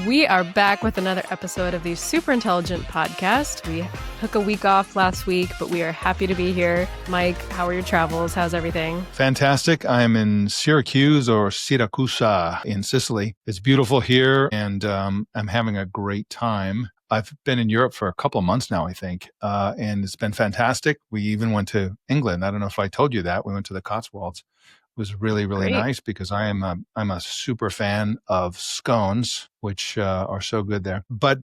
We are back with another episode of the Super Intelligent Podcast. We took a week off last week, but we are happy to be here. Mike, how are your travels? How's everything? Fantastic. I'm in Syracuse or Siracusa in Sicily. It's beautiful here, and I'm having a great time. I've been in Europe for a couple of months now, I think, and it's been fantastic. We even went to England. I don't know if I told you that. We went to the Cotswolds. It was really, really nice because I'm a super fan of scones, which are so good there. But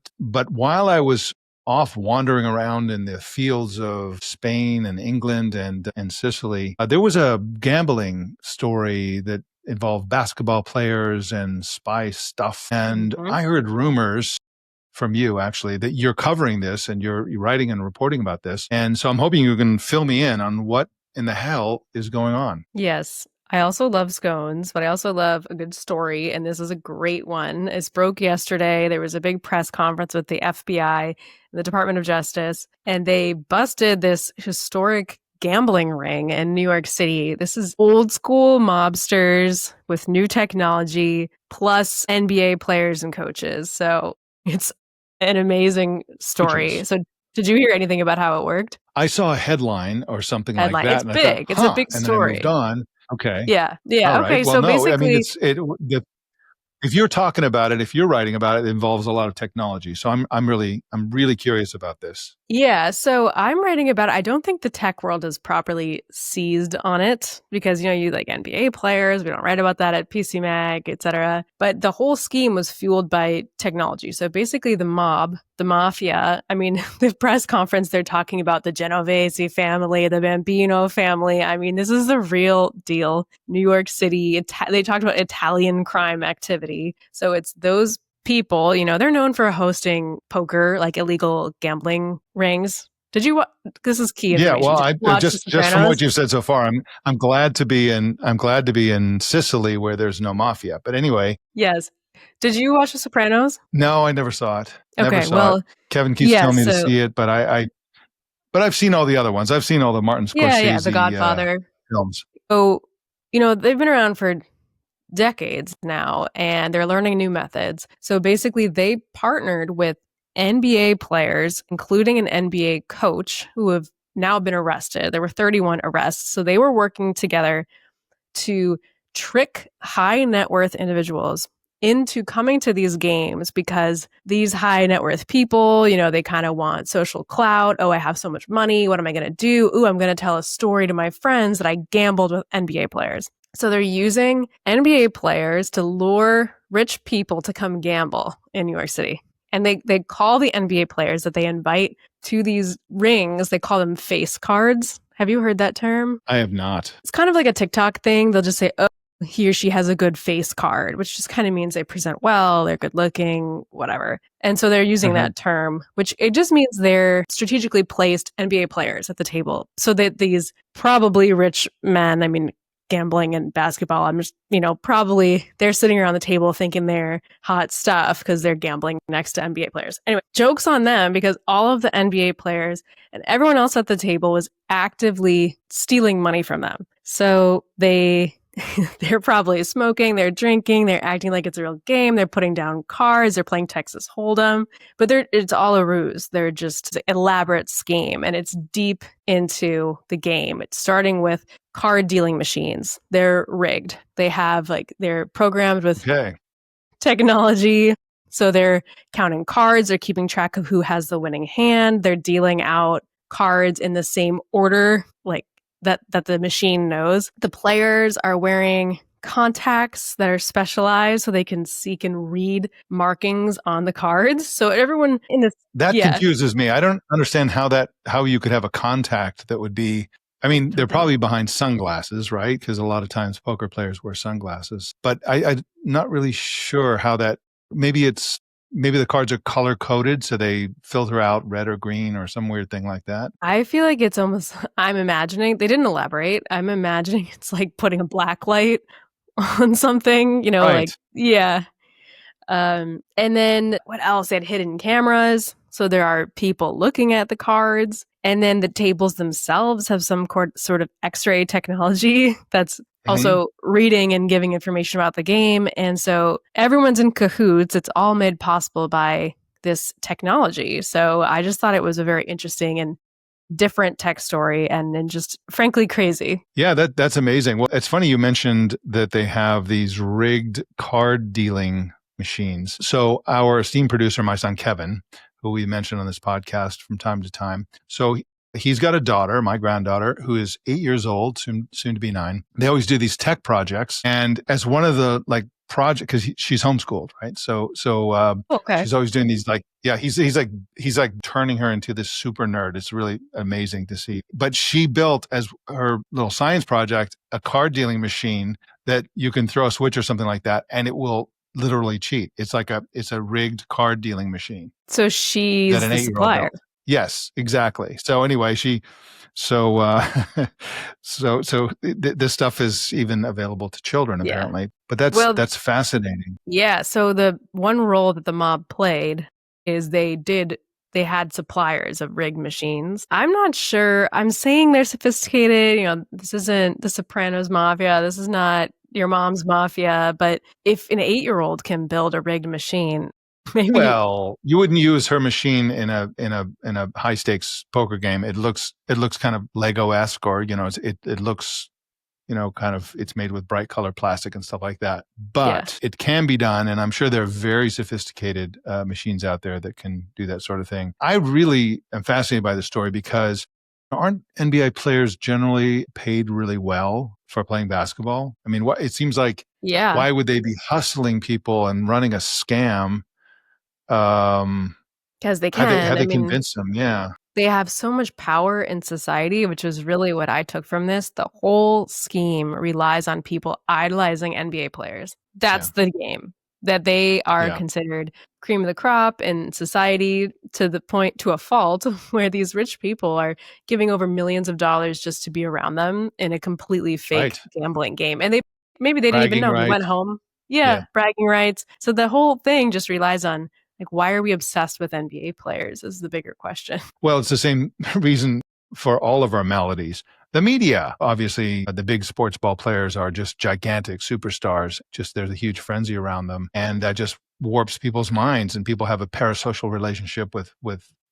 while I was off wandering around in the fields of Spain and England and Sicily, there was a gambling story that involved basketball players and spy stuff. And I heard rumors from you, actually, that you're covering this and you're writing and reporting about this. And so I'm hoping you can fill me in on what in the hell is going on. Yes. I also love scones, but I also love a good story, and this is a great one. It broke yesterday. There was a big press conference with the FBI and the Department of Justice, and they busted this historic gambling ring in New York City. This is old school mobsters with new technology, plus NBA players and coaches. So it's an amazing story. So did you hear anything about how it worked? I saw a headline or something like that. It's and big. I thought, it's a big story. And then I moved on. Okay. Yeah. All Okay. right. Well, so no, basically, I mean, if you're talking about it, if you're writing about it, it involves a lot of technology. So I'm really curious about this. Yeah, so I'm writing about it. I don't think the tech world is properly seized on it because, you like NBA players. We don't write about that at PC Mag, etc. But the whole scheme was fueled by technology. So basically the mob, the Mafia, I mean, the press conference, they're talking about the Genovese family, the Bambino family. I mean, this is the real deal. New York City, they talked about Italian crime activity. So it's those people, they're known for hosting poker, like illegal gambling rings. Did you? This is key information. Yeah, well, I just from what you've said so far, I'm glad to be in Sicily where there's no mafia. But anyway, yes. Did you watch The Sopranos? No, I never saw it. Kevin keeps telling me to see it, but I've seen all the other ones. I've seen all the Martin Scorsese, The Godfather films. So they've been around for decades now, and they're learning new methods. So basically, they partnered with NBA players, including an NBA coach, who have now been arrested. There were 31 arrests. So they were working together to trick high net worth individuals into coming to these games because these high net worth people, they kind of want social clout. Oh, I have so much money. What am I going to do? Ooh, I'm going to tell a story to my friends that I gambled with NBA players. So they're using NBA players to lure rich people to come gamble in New York City. And they call the NBA players that they invite to these rings, they call them face cards. Have you heard that term? I have not. It's kind of like a TikTok thing. They'll just say, oh, he or she has a good face card, which just kind of means they present well, they're good looking, whatever. And so they're using that term, which it just means they're strategically placed NBA players at the table. So that these probably rich men, I mean, gambling and basketball, I'm just, probably they're sitting around the table thinking they're hot stuff because they're gambling next to NBA players. Anyway, joke's on them because all of the NBA players and everyone else at the table was actively stealing money from them. So they're probably smoking, they're drinking, they're acting like it's a real game, they're putting down cards, they're playing Texas Hold'em, but it's all a ruse. They're just an elaborate scheme, and it's deep into the game. It's starting with card dealing machines. They're rigged. They have they're programmed with technology. So they're counting cards, they're keeping track of who has the winning hand, they're dealing out cards in the same order, that the machine knows. The players are wearing contacts that are specialized so they can seek and read markings on the cards. So everyone in this confuses me. I don't understand how you could have a contact that would be. I mean, they're probably behind sunglasses, right? Because a lot of times poker players wear sunglasses. But I'm not really sure how that. Maybe the cards are color coded, so they filter out red or green or some weird thing like that. I feel like it's almost, I'm imagining, they didn't elaborate. I'm imagining it's like putting a black light on something, right. And then what else? They had hidden cameras. So there are people looking at the cards. And then the tables themselves have some sort of X-ray technology that's Mhm. also reading and giving information about the game. And so everyone's in cahoots. It's all made possible by this technology. So I just thought it was a very interesting and different tech story and just frankly crazy. Yeah, that's amazing. Well, it's funny you mentioned that they have these rigged card dealing machines. So our esteemed producer, my son Kevin, who we mentioned on this podcast from time to time. So he's got a daughter, my granddaughter, who is 8 years old, soon to be 9. They always do these tech projects, and as one of the like project because she's homeschooled, right? So Okay. she's always doing these like yeah he's like turning her into this super nerd. It's really amazing to see. But she built as her little science project a card dealing machine that you can throw a switch or something like that, and it will literally cheat. It's a rigged card dealing machine So that she's an the 8-year-old supplier. built. Yes, exactly. So anyway, so this stuff is even available to children Yeah. apparently. But that's Well, that's fascinating. yeah. So the one role that the mob played is they had suppliers of rigged machines. I'm not sure. I'm saying they're sophisticated. This isn't the Sopranos Mafia. This is not your mom's Mafia. But if an 8-year-old can build a rigged machine, maybe, Well, you wouldn't use her machine in a high stakes poker game. It looks kind of Lego-esque, or it looks kind of it's made with bright color plastic and stuff like that. yeah. But it can be done, and I'm sure there are very sophisticated machines out there that can do that sort of thing. I really am fascinated by the story because aren't NBA players generally paid really well for playing basketball? I mean, what it seems like, Yeah. why would they be hustling people and running a scam? Um, Because they have they can. have I they mean, convinced them? Yeah, they have so much power in society, which is really what I took from this. The whole scheme relies on people idolizing NBA players. yeah, That's the game, that they are yeah. considered cream of the crop in society to the point, to a fault, where these rich people are giving over millions of dollars just to be around them in a completely fake Right. gambling game. And maybe they didn't even Bragging know. They went rights. home. Yeah, Yeah. bragging rights. So the whole thing just relies on, like, why are we obsessed with NBA players is the bigger question. Well, it's the same reason for all of our maladies. The media, obviously, the big sports ball players are just gigantic superstars. Just there's a huge frenzy around them, and that just warps people's minds. And people have a parasocial relationship with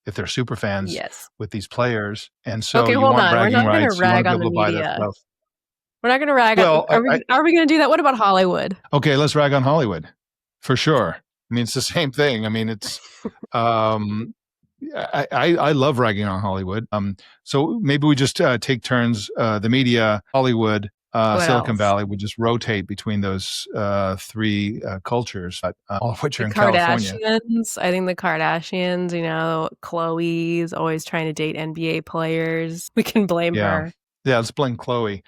if they're super fans Yes. with these players, and so Okay, you hold want on. We're bragging not going to rights. You want to rag be on able the to buy that media. stuff. We're not going to rag on. Well, Are we going to do that? What about Hollywood? okay, let's rag on Hollywood for sure. I mean, it's the same thing. I mean, it's um, I love ragging on Hollywood. So maybe we just take turns. The media, Hollywood, What Silicon else? Valley would just rotate between those three cultures, all of which are The in California. Kardashians. I think the Kardashians, Chloe's always trying to date NBA players. We can blame Yeah, her. yeah. Let's blame Chloe.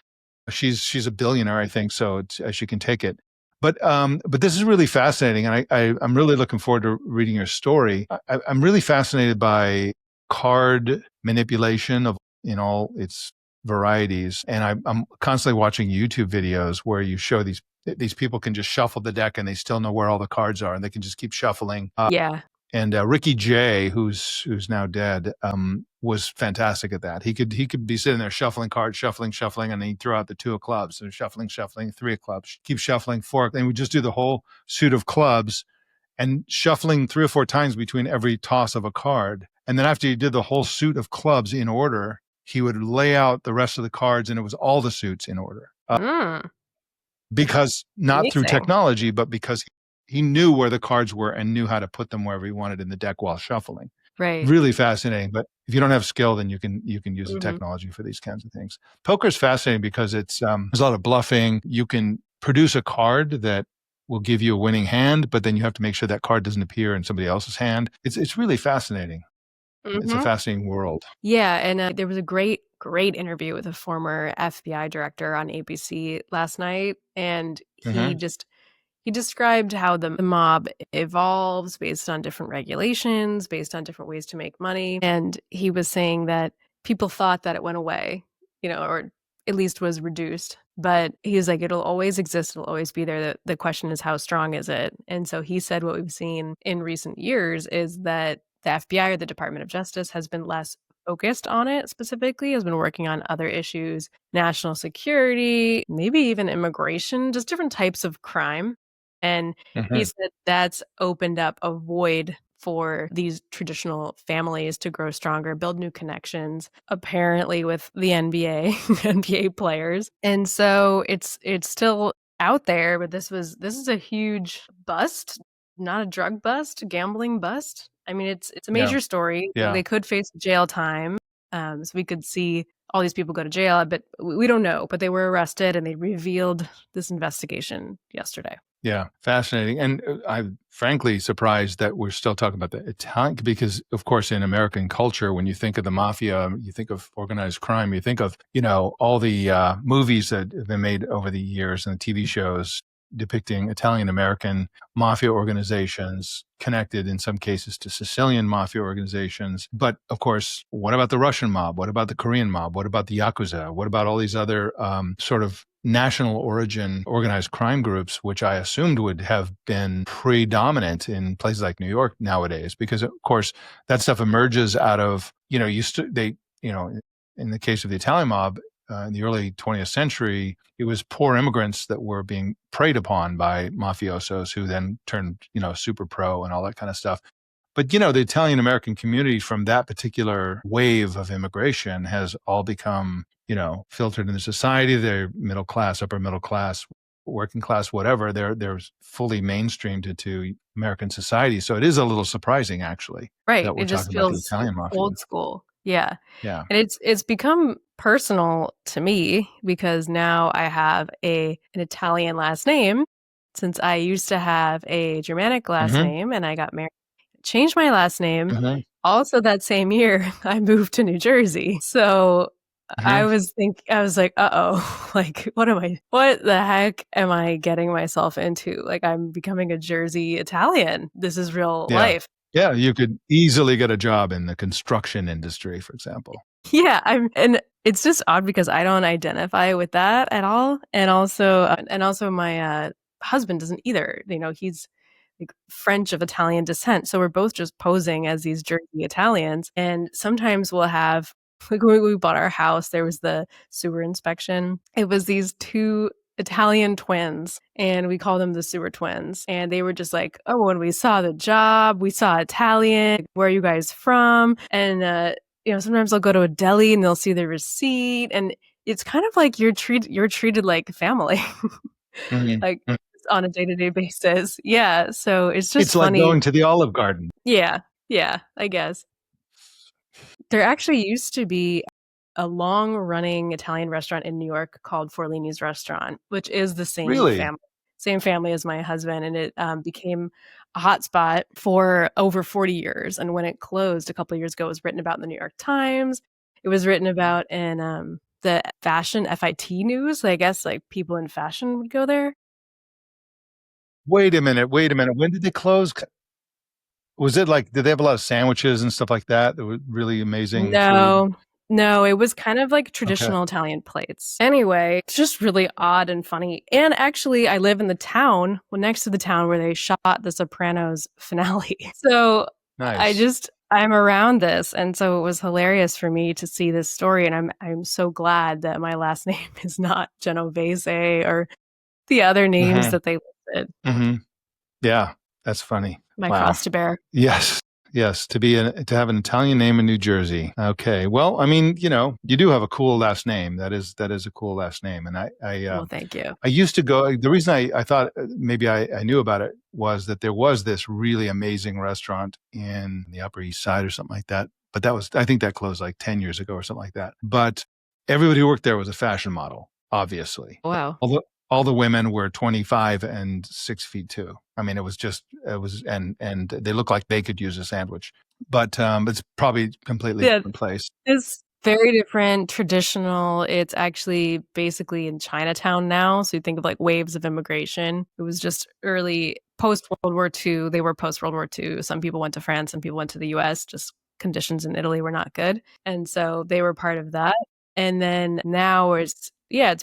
She's a billionaire, I think, so she can take it. But this is really fascinating, and I'm really looking forward to reading your story. I'm really fascinated by card manipulation of in all its varieties, and I'm constantly watching YouTube videos where you show these people can just shuffle the deck and they still know where all the cards are, and they can just keep shuffling. Yeah. And Ricky Jay, who's now dead, was fantastic at that. He could be sitting there shuffling cards, shuffling, and then he'd throw out the 2 of clubs. So shuffling, 3 of clubs, keep shuffling 4, and we just do the whole suit of clubs and shuffling 3 or 4 times between every toss of a card. And then after he did the whole suit of clubs in order, he would lay out the rest of the cards, and it was all the suits in order. Mm, Because not through amazing. technology, but because he knew where the cards were and knew how to put them wherever he wanted in the deck while shuffling. Right. Really fascinating. But if you don't have skill, then you can use the Hmm. technology for these kinds of things. Poker is fascinating because there's a lot of bluffing. You can produce a card that will give you a winning hand, but then you have to make sure that card doesn't appear in somebody else's hand. It's really fascinating. It's a Hmm. fascinating world. Yeah, and there was a great interview with a former FBI director on ABC last night, and Hmm. he described how the mob evolves based on different regulations, based on different ways to make money. And he was saying that people thought that it went away, or at least was reduced. But he's like, it'll always exist, it'll always be there. The question is, how strong is it? And so he said what we've seen in recent years is that the FBI, or the Department of Justice, has been less focused on it specifically, has been working on other issues, national security, maybe even immigration, just different types of crime. And he Hmm. said that's opened up a void for these traditional families to grow stronger, build new connections, apparently with the NBA, NBA players. And so it's still out there, but this is a huge bust, not a drug bust, gambling bust. I mean, it's a Yeah. major story. Yeah. They could face jail time. So we could see all these people go to jail, but we don't know. But they were arrested and they revealed this investigation yesterday. Yeah, fascinating. And I'm frankly surprised that we're still talking about the Italian, because, of course, in American culture, when you think of the mafia, you think of organized crime, you think of, all the movies that have been made over the years and the TV shows depicting Italian American mafia organizations connected in some cases to Sicilian mafia organizations. But of course, what about the Russian mob? What about the Korean mob? What about the Yakuza? What about all these other sort of national origin organized crime groups, which I assumed would have been predominant in places like New York nowadays? Because of course, that stuff emerges out of, in the case of the Italian mob, in the early 20th century, it was poor immigrants that were being preyed upon by mafiosos who then turned, super pro and all that kind of stuff. But, the Italian American community from that particular wave of immigration has all become, filtered into society. They're middle class, upper middle class, working class, whatever. They're fully mainstreamed into American society. So it is a little surprising, actually, Right. that we're It just talking about the feels Italian mafia. old school. Yeah. Yeah. And it's become personal to me because now I have an Italian last name since I used to have a Germanic last Hmm. name and I got married. Changed my last name. Hmm. Also that same year I moved to New Jersey. So Hmm. I was like, uh-oh, like what the heck am I getting myself into? Like I'm becoming a Jersey Italian. This is real Yeah. life. Yeah. You could easily get a job in the construction industry, for example. Yeah, and it's just odd because I don't identify with that at all, and also my husband doesn't either. He's like French of Italian descent, so we're both just posing as these Jersey Italians. And sometimes we'll have like when we bought our house, there was the sewer inspection. It was these two Italian twins, and we call them the sewer twins. And they were just like, "Oh, when we saw the job, we saw Italian. Where are you guys from?" And sometimes I'll go to a deli and they'll see the receipt, and it's kind of like you're treated like family, Mhm. like on a day-to-day basis. Yeah, so it's just It's like funny. going to the Olive Garden. Yeah, yeah, I guess. There actually used to be a long-running Italian restaurant in New York called Forlini's Restaurant, which is the Really? same family as my husband, and it became a hotspot for over 40 years. And when it closed a couple of years ago, it was written about in the New York Times. It was written about in the fashion FIT news. I guess like people in fashion would go there. Wait a minute, wait a minute. When did they close? Was it like, did they have a lot of sandwiches and stuff like that? That were really amazing food? No, no, it was kind of like Okay. traditional Italian plates. Anyway, it's just really odd and funny. And actually, I live in the town, well, next to the town where they shot The Sopranos finale. So Nice. I'm around this, and so it was hilarious for me to see this story. And I'm so glad that my last name is not Genovese or the other names Mhm. that they listed. Mhm. Yeah, that's funny. My Wow. cross to bear. Yes. Yes, to have an Italian name in New Jersey. Okay. Well, I mean, you do have a cool last name. That is a cool last name. And Well, thank you. I used to go. The reason I thought maybe I knew about it was that there was this really amazing restaurant in the Upper East Side or something like that. But I think that closed like 10 years ago or something like that. But everybody who worked there was a fashion model, obviously. Wow. All the women were 25 and 6 feet too. I mean, and they look like they could use a sandwich, but it's probably completely Yeah, different place. it's very different, traditional. It's actually basically in Chinatown now. So you think of like waves of immigration. It was just early post World War II. They were post World War II. Some people went to France, some people went to the US. Just conditions in Italy were not good. And so they were part of that. And then now it's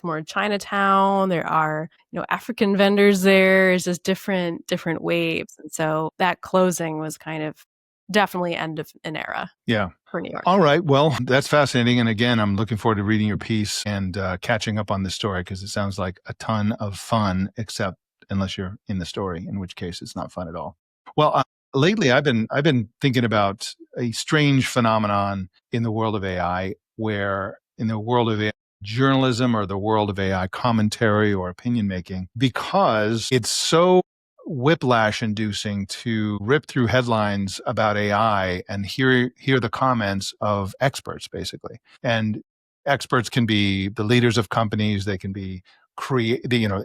more Chinatown. There are, African vendors there. It's just different waves. And so that closing was kind of definitely end of an era Yeah. for New York. All right. Well, that's fascinating. And again, I'm looking forward to reading your piece and catching up on this story because it sounds like a ton of fun, except unless you're in the story, in which case it's not fun at all. Well, lately I've been thinking about a strange phenomenon in the world of AI, where in the world of AI journalism or the world of AI commentary or opinion making, because it's so whiplash inducing to rip through headlines about AI and hear the comments of experts basically. And experts can be the leaders of companies, they can be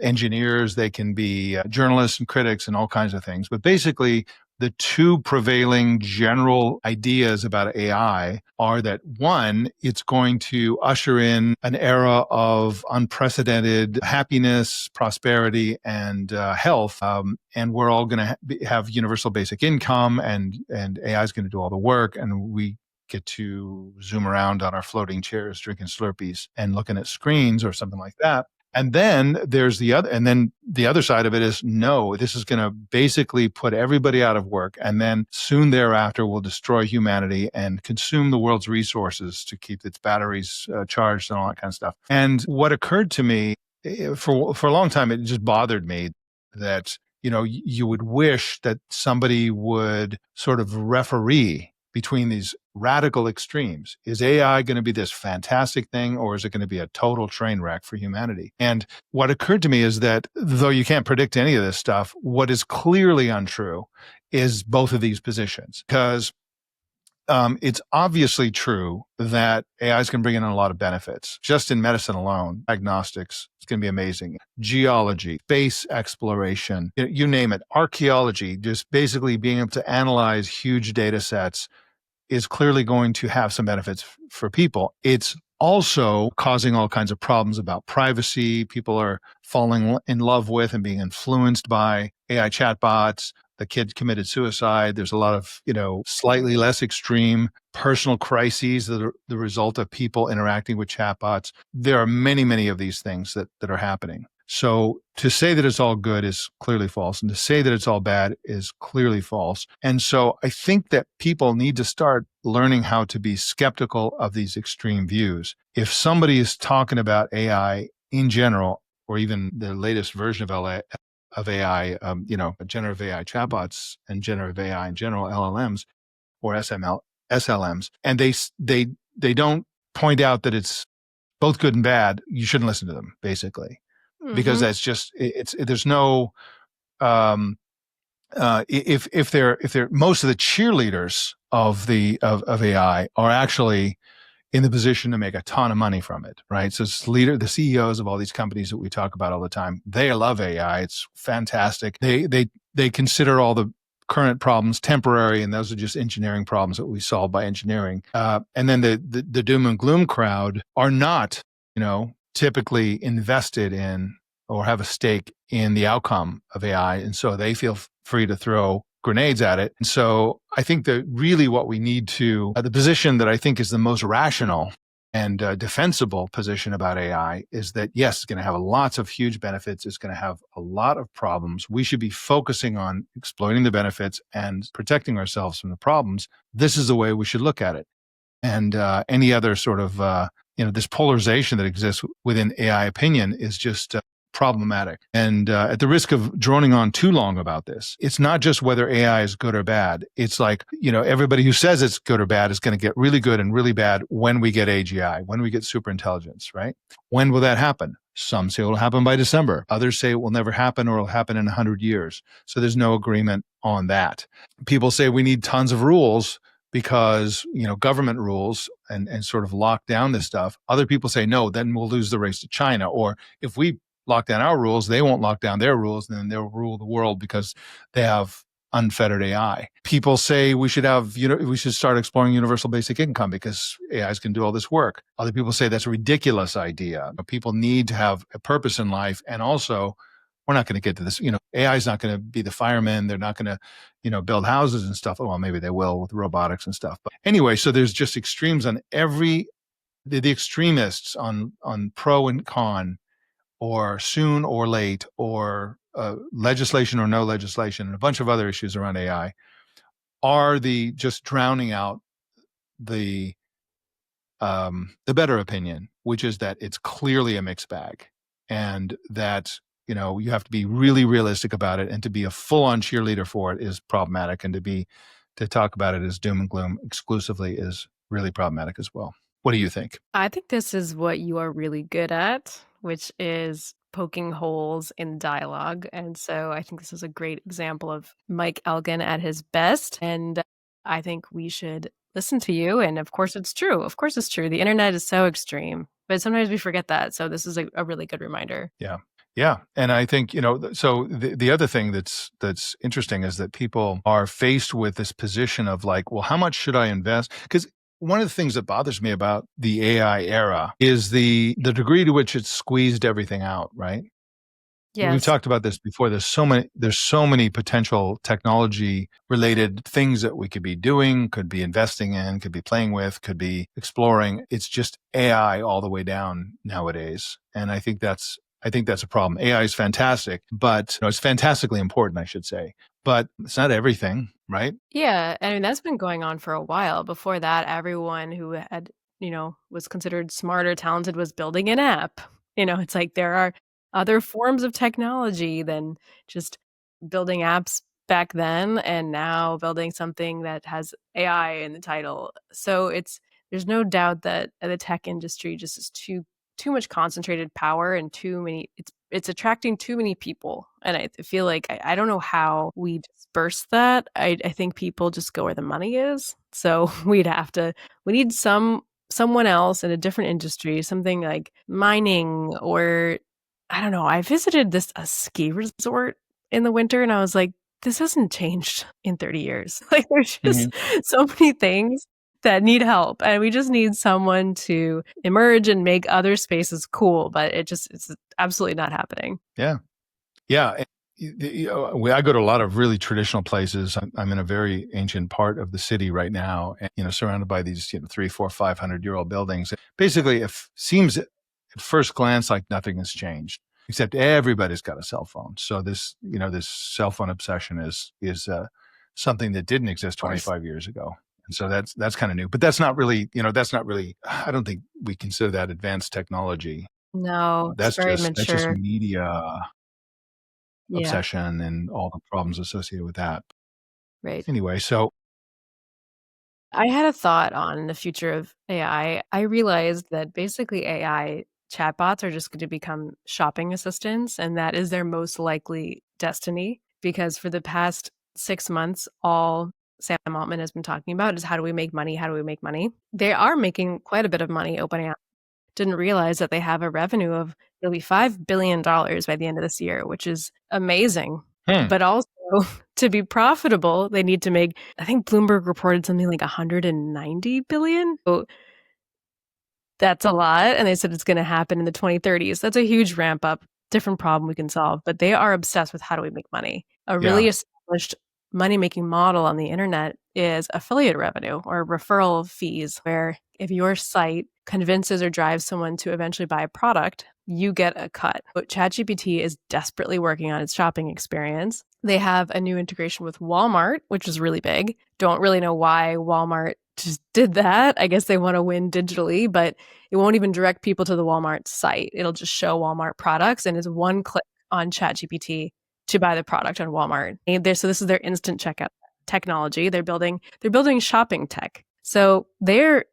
engineers, they can be journalists and critics and all kinds of things. But basically the two prevailing general ideas about AI are that one, it's going to usher in an era of unprecedented happiness, prosperity, and health. And we're all going to have universal basic income, and AI is going to do all the work. And we get to zoom around on our floating chairs, drinking Slurpees and looking at screens or something like that. And then the other side of it is no, this is going to basically put everybody out of work. And then soon thereafter will destroy humanity and consume the world's resources to keep its batteries charged and all that kind of stuff. And what occurred to me for a long time, it just bothered me that, you would wish that somebody would sort of referee between these radical extremes. Is AI going to be this fantastic thing, or is it going to be a total train wreck for humanity? And what occurred to me is that though you can't predict any of this stuff, what is clearly untrue is both of these positions. Because it's obviously true that AI is going to bring in a lot of benefits. Just in medicine alone, diagnostics, it's going to be amazing. Geology, space exploration, you name it, archaeology, just basically being able to analyze huge data sets is clearly going to have some benefits for people. It's also causing all kinds of problems about privacy. People are falling in love with and being influenced by AI chatbots. The kid committed suicide. There's a lot of, slightly less extreme personal crises that are the result of people interacting with chatbots. There are many, many of these things that are happening. So to say that it's all good is clearly false, and to say that it's all bad is clearly false. And so I think that people need to start learning how to be skeptical of these extreme views. If somebody is talking about AI in general, or even the latest version of AI, generative AI chatbots and generative AI in general, LLMs or SLMs, and they don't point out that it's both good and bad, you shouldn't listen to them, basically. Because that's just there's no if they're most of the cheerleaders of AI are actually in the position to make a ton of money from it, right? So the CEOs of all these companies that we talk about all the time, they love AI. It's fantastic. They consider all the current problems temporary, and those are just engineering problems that we solve by engineering. And then the doom and gloom crowd are not, typically invested in or have a stake in the outcome of AI. And so they feel free to throw grenades at it. And so I think that really what we need the position that I think is the most rational and defensible position about AI is that, yes, it's going to have lots of huge benefits. It's going to have a lot of problems. We should be focusing on exploiting the benefits and protecting ourselves from the problems. This is the way we should look at it. And any other sort of, this polarization that exists within AI opinion is just problematic. And at the risk of droning on too long about this, it's not just whether AI is good or bad. It's like, everybody who says it's good or bad is going to get really good and really bad when we get AGI, when we get superintelligence, right? When will that happen? Some say it will happen by December. Others say it will never happen or it'll happen in 100 years. So there's no agreement on that. People say we need tons of rules because, government rules and sort of lock down this stuff. Other people say, no, then we'll lose the race to China. Or if we lock down our rules, they won't lock down their rules, and then they'll rule the world because they have unfettered AI. People say we should start exploring universal basic income because AIs can do all this work. Other people say that's a ridiculous idea. People need to have a purpose in life. And also, we're not going to get to this, AI is not going to be the firemen. They're not going to, build houses and stuff. Well, maybe they will with robotics and stuff. But anyway, so there's just extremes on the extremists on pro and con, or soon or late, or legislation or no legislation, and a bunch of other issues around AI are the just drowning out the the better opinion, which is that it's clearly a mixed bag, and that you have to be really realistic about it, and to be a full-on cheerleader for it is problematic, and to talk about it as doom and gloom exclusively is really problematic as well. What do you think? I think this is what you are really good at, which is poking holes in dialogue. And so I think this is a great example of Mike Elgin at his best. And I think we should listen to you. And of course, it's true. Of course, it's true. The internet is so extreme, but sometimes we forget that. So this is a really good reminder. Yeah. Yeah. And I think, so the other thing that's interesting is that people are faced with this position of like, well, how much should I invest? Because one of the things that bothers me about the AI era is the degree to which it's squeezed everything out, right? We've Yes. talked about this before. There's so many potential technology related things that we could be doing, could be investing in, could be playing with, could be exploring. It's just AI all the way down nowadays. And I think that's a problem. AI is fantastic, but it's fantastically important, I should say, but it's not everything, right? Yeah, I mean, that's been going on for a while. Before that, everyone who had, was considered smart or talented was building an app. It's like there are other forms of technology than just building apps back then, and now building something that has AI in the title. So there's no doubt that the tech industry just is too much concentrated power, and too many it's attracting too many people. And I feel like I don't know how we disperse that. I think people just go where the money is. So we need someone else in a different industry, something like mining, or I don't know. I visited a ski resort in the winter, and I was like, this hasn't changed in 30 years. Like there's just Hmm. so many things that need help, and we just need someone to emerge and make other spaces cool, but it's absolutely not happening. Yeah. Yeah. I go to a lot of really traditional places. I'm in a very ancient part of the city right now, and, surrounded by these, 300, 400, 500-year-old buildings. Basically, it seems at first glance like nothing has changed, except everybody's got a cell phone. So this cell phone obsession is something that didn't exist Of course. 25 years ago. And so that's kind of new, but that's not really, I don't think we consider that advanced technology. No, it's very That's just mature. media Yeah, obsession and all the problems associated with that. right. Anyway, so I had a thought on the future of AI. I realized that basically AI chatbots are just going to become shopping assistants, and that is their most likely destiny. Because for the past 6 months, all Sam Altman has been talking about is how do we make money? How do we make money? They are making quite a bit of money. OpenAI didn't realize that they have a revenue of nearly $5 billion by the end of this year, which is amazing. hmm, But also, to be profitable, they need to make, I think Bloomberg reported something like 190 billion. So that's a lot. And they said it's going to happen in the 2030s. That's a huge ramp up, different problem we can solve. But they are obsessed with how do we make money. A yeah, really established money making model on the internet is affiliate revenue or referral fees, where if your site convinces or drives someone to eventually buy a product, you get a cut. But ChatGPT is desperately working on its shopping experience. They have a new integration with Walmart, which is really big. Don't really know why Walmart just did that. I guess they want to win digitally, but it won't even direct people to the Walmart site. It'll just show Walmart products, and it's one click on ChatGPT to buy the product on Walmart. So this is their instant checkout technology. They're building shopping tech. So their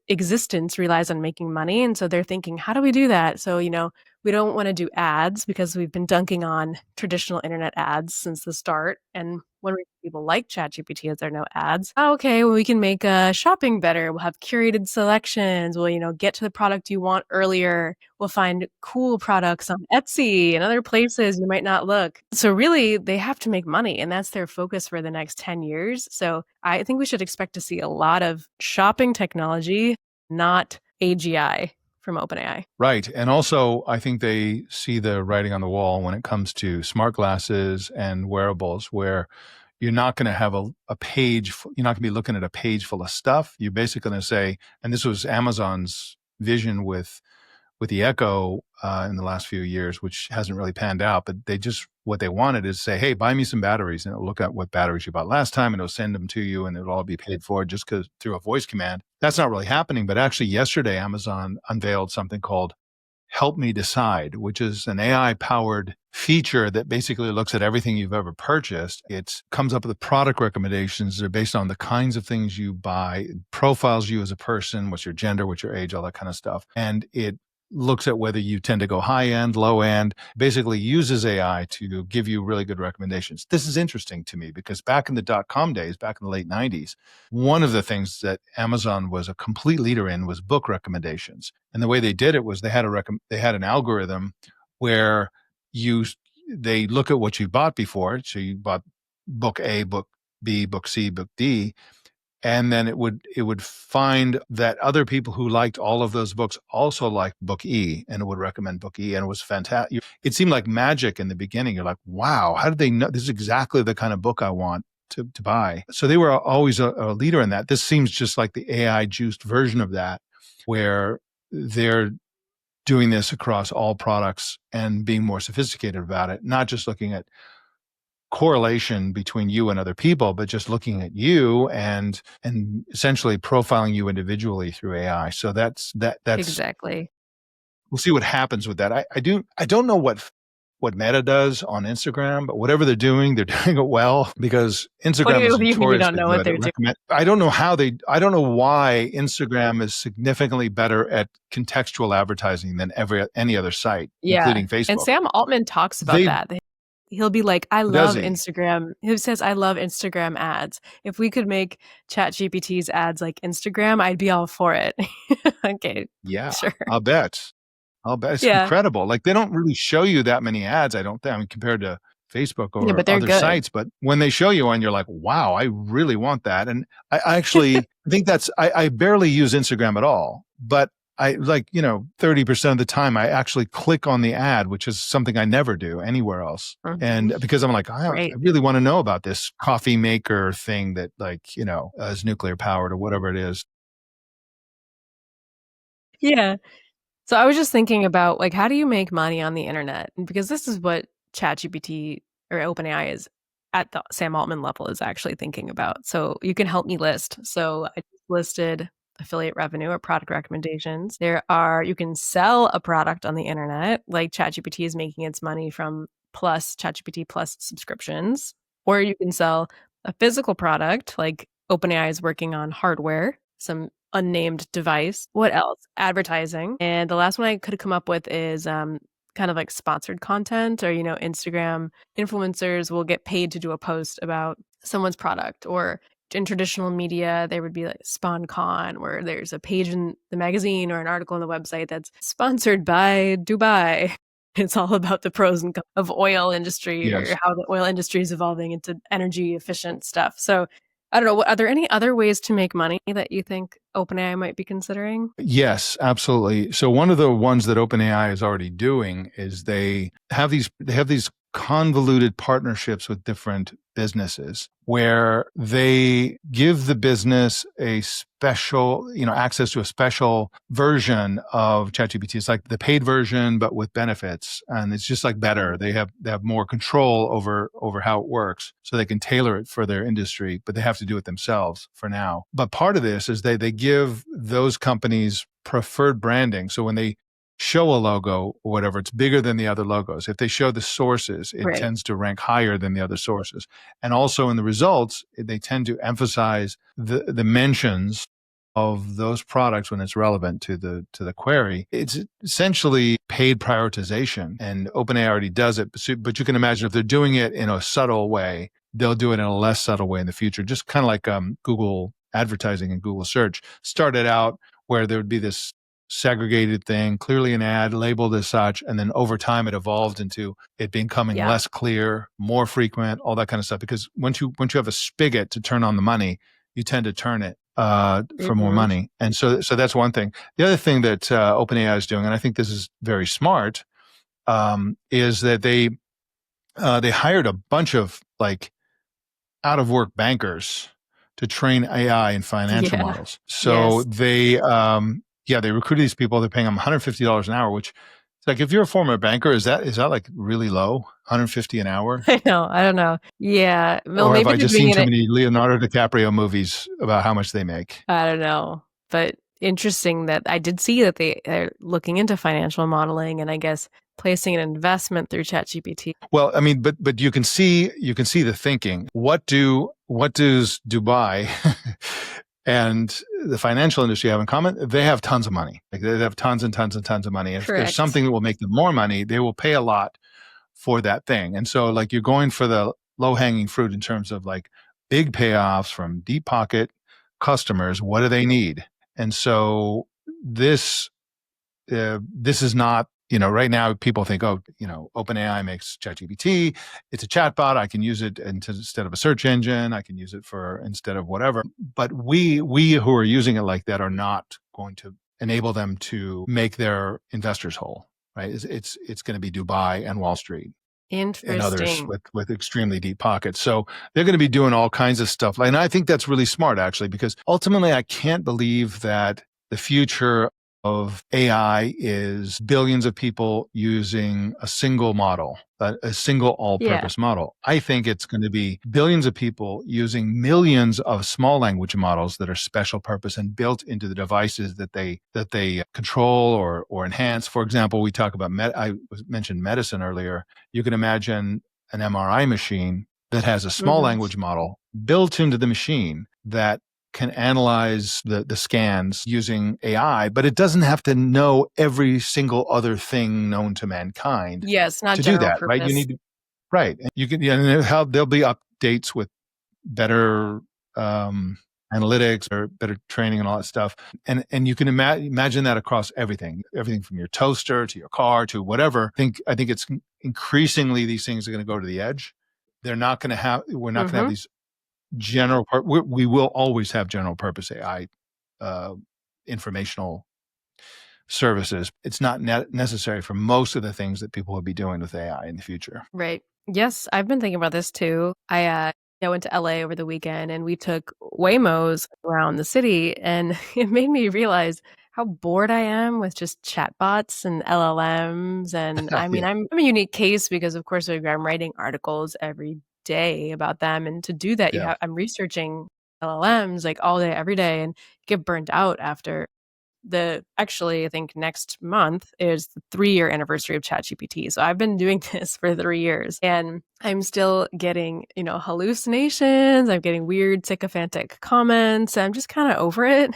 existence relies on making money, and so they're thinking, how do we do that? So we don't want to do ads because we've been dunking on traditional internet ads since the start. And one reason people like ChatGPT is there are no ads. Oh, okay, well, we can make shopping better. We'll have curated selections. We'll, get to the product you want earlier. We'll find cool products on Etsy and other places you might not look. So really, they have to make money, and that's their focus for the next 10 years. So I think we should expect to see a lot of shopping technology, not AGI from OpenAI. right. And also, I think they see the writing on the wall when it comes to smart glasses and wearables, where you're not going to have a page, you're not going to be looking at a page full of stuff. You're basically going to say, and this was Amazon's vision with the Echo, in the last few years, which hasn't really panned out. But what they wanted is say, hey, buy me some batteries, and it'll look at what batteries you bought last time, and it'll send them to you, and it'll all be paid for just because through a voice command. That's not really happening. But actually, yesterday, Amazon unveiled something called Help Me Decide, which is an AI powered feature that basically looks at everything you've ever purchased. It comes up with the product recommendations that are based on the kinds of things you buy, profiles you as a person, what's your gender, what's your age, all that kind of stuff. And it looks at whether you tend to go high end, low end, basically uses AI to give you really good recommendations. This is interesting to me because back in the dot-com days, back in the late 90s, one of the things that Amazon was a complete leader in was book recommendations. And the way they did it was they had an algorithm where they look at what you bought before. So you bought book A, book B, book C, book D, and then it would find that other people who liked all of those books also liked book E, and it would recommend book E, and it was fantastic. It seemed like magic in the beginning. You're like, wow, how did they know this is exactly the kind of book I want to buy? So they were always a leader in that. This seems just like the AI juiced version of that, where they're doing this across all products and being more sophisticated about it, not just looking at correlation between you and other people, but just looking at you and essentially profiling you individually through AI. So that's Exactly. we'll see what happens with that. I don't know what Meta does on Instagram, but whatever they're doing it well because What do Instagram is you mean you don't notoriously know what good they're at doing? recommend. I don't know why Instagram is significantly better at contextual advertising than any other site, Yeah. including And Facebook. Sam Altman talks about They that. He'll be like, I Does love he? Instagram. He says, I love Instagram ads. If we could make ChatGPT's ads like Instagram, I'd be all for it. Okay, Yeah, sure. I'll bet. I'll bet it's Yeah. incredible. Like they don't really show you that many ads, I don't think. I mean, compared to Facebook Yeah, or but they're other good. sites. But when they show you one, you're like, wow, I really want that. And I actually think I barely use Instagram at all. But I 30% of the time I actually click on the ad, which is something I never do anywhere else. Mhm. And because I'm like, I Great. really want to know about this coffee maker thing that is nuclear powered or whatever it is. Yeah. So I was just thinking about like how do you make money on the internet? And because this is what ChatGPT or OpenAI is at the Sam Altman level is actually thinking about. So you can help me list. So I just listed affiliate revenue or product recommendations. You can sell a product on the internet, like ChatGPT is making its money from ChatGPT Plus subscriptions, or you can sell a physical product, like OpenAI is working on hardware, some unnamed device. What else? Advertising. And the last one I could come up with is kind of like sponsored content or, Instagram influencers will get paid to do a post about someone's product, or in traditional media, there would be like SpawnCon, where there's a page in the magazine or an article on the website that's sponsored by Dubai. It's all about the pros and cons of oil industry or Yes. how the oil industry is evolving into energy efficient stuff. So I don't know. Are there any other ways to make money that you think OpenAI might be considering? Yes, absolutely. So one of the ones that OpenAI is already doing is they have these convoluted partnerships with different businesses where they give the business a special, access to a special version of ChatGPT. It's like the paid version, but with benefits. And it's just like better. They have more control over how it works. So they can tailor it for their industry, but they have to do it themselves for now. But part of this is they give those companies preferred branding. So when they show a logo or whatever, it's bigger than the other logos. If they show the sources, it Right. tends to rank higher than the other sources. And also in the results, they tend to emphasize the mentions of those products when it's relevant to the query. It's essentially paid prioritization, and OpenAI already does it. But you can imagine if they're doing it in a subtle way, they'll do it in a less subtle way in the future. Just kind of like Google advertising and Google search started out where there would be this segregated thing, clearly an ad labeled as such. And then over time, it evolved into it becoming Yeah. less clear, more frequent, all that kind of stuff. Because once you have a spigot to turn on the money, you tend to turn it for more Mhm. money. And so that's one thing. The other thing that OpenAI is doing, and I think this is very smart, is that they hired a bunch of like out of work bankers to train AI and financial Yeah. models. So Yes. they recruited these people. They're paying them $150 an hour, which It's like if you're a former banker, is that like really low? 150 an hour? I know. I don't know. Yeah. Well, Or have maybe I they're just doing seen too it. many Leonardo DiCaprio movies about how much they make? I don't know. But interesting that I did see that they are looking into financial modeling and I guess placing an investment through ChatGPT. Well, I mean, but you can see the thinking. What does Dubai and the financial industry have in common? They have tons of money. Like they have tons and tons and tons of money. If there's Correct. something that will make them more money, they will pay a lot for that thing. And so like you're going for the low hanging fruit in terms of like big payoffs from deep pocket customers. What do they need? And so this this is not, right now people think, oh, OpenAI makes ChatGPT. It's a chatbot. I can use it instead of a search engine. I can use it for instead of whatever. But we who are using it like that are not going to enable them to make their investors whole, right? It's going to be Dubai and Wall Street and others Interesting. with extremely deep pockets. So they're going to be doing all kinds of stuff. And I think that's really smart, actually, because ultimately I can't believe that the future of AI is billions of people using a single model, a single Yeah. all-purpose model. I think it's going to be billions of people using millions of small language models that are special purpose and built into the devices that they control or enhance. For example, we talk about I mentioned medicine earlier. You can imagine an MRI machine that has a small Hmm. language model built into the machine that can analyze the scans using AI, but it doesn't have to know every single other thing known to mankind Yes, not to do general that, right? You purpose. need to, right. And you can, and how there'll be updates with better um, analytics or better training and all that stuff. And you can imagine that across everything from your toaster to your car to whatever. I think it's increasingly these things are going to go to the edge. We're not going to have Hmm. these we will always have general purpose AI uh, informational services. It's not necessary for most of the things that people will be doing with AI in the future. Right. Yes, I've been thinking about this too. I went to LA over the weekend and we took Waymos around the city and it made me realize how bored I am with just chatbots and LLMs. And I Yeah, mean, I'm a unique case because of course like, I'm writing articles every day about them. And to do that, yeah. I'm researching LLMs like all day, every day and get burnt out after the actually I think next month is the 3-year anniversary of ChatGPT. So I've been doing this for 3 years and I'm still getting, hallucinations. I'm getting weird sycophantic comments. I'm just kind of over it.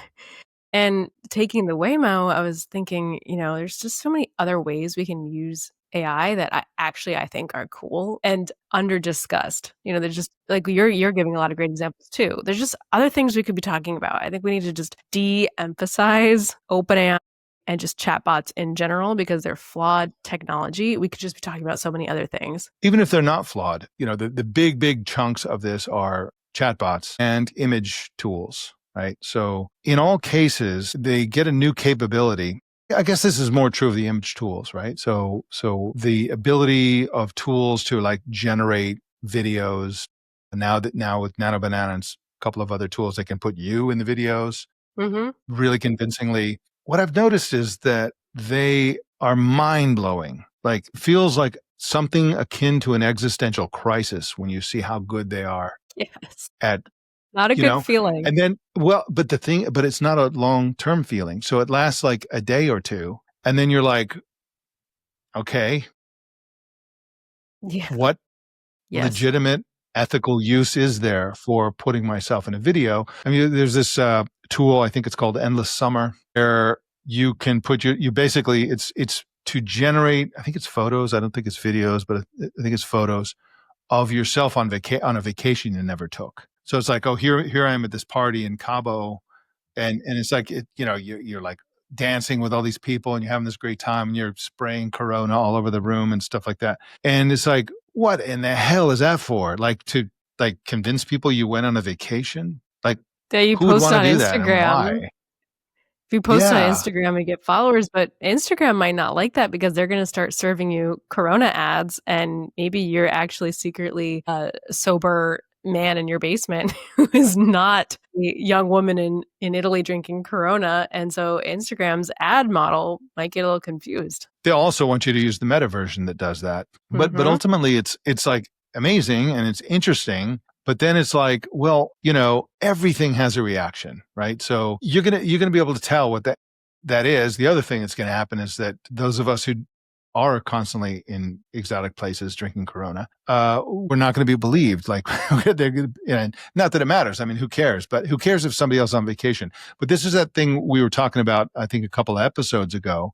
And taking the Waymo, I was thinking, there's just so many other ways we can use AI that I think are cool and under discussed. There's just like you're giving a lot of great examples too. There's just other things we could be talking about. I think we need to just de-emphasize OpenAI and just chatbots in general because they're flawed technology. We could just be talking about so many other things. Even if they're not flawed, the big chunks of this are chatbots and image tools, right? So in all cases, they get a new capability. I guess this is more true of the image tools, right? So the ability of tools to like generate videos, now with Nano Banana and a couple of other tools, they can put you in the videos Mhm. really convincingly. What I've noticed is that they are mind blowing. Like feels like something akin to an existential crisis when you see how good they are Yes. at, Not a you good know, feeling. and then, but it's not a long term feeling. So it lasts like a day or two. And then you're like, okay, Yeah. what Yes. legitimate ethical use is there for putting myself in a video? I mean, there's this tool, I think it's called Endless Summer, where you can put you basically it's to generate, I think it's photos. I don't think it's videos, but I think it's photos of yourself on a vacation you never took. So it's like, oh, here I am at this party in Cabo, and it's like you're like dancing with all these people and you're having this great time and you're spraying Corona all over the room and stuff like that. And it's like, what in the hell is that for? Like to like convince people you went on a vacation? Like That you who would post want to on do that and Instagram. why? If you post on Yeah, Instagram and get followers, but Instagram might not like that because they're going to start serving you Corona ads, and maybe you're actually secretly sober man in your basement who is not a young woman in Italy drinking Corona. And so Instagram's ad model might get a little confused. They also want you to use the meta version that does that. But Mm-hmm. ultimately it's like amazing and it's interesting. But then it's like, well, everything has a reaction, right? So you're gonna be able to tell what that is. The other thing that's gonna happen is that those of us who are constantly in exotic places drinking Corona, we're not going to be believed. Like, not that it matters. I mean, who cares? But who cares if somebody else is on vacation? But this is that thing we were talking about, I think, a couple of episodes ago,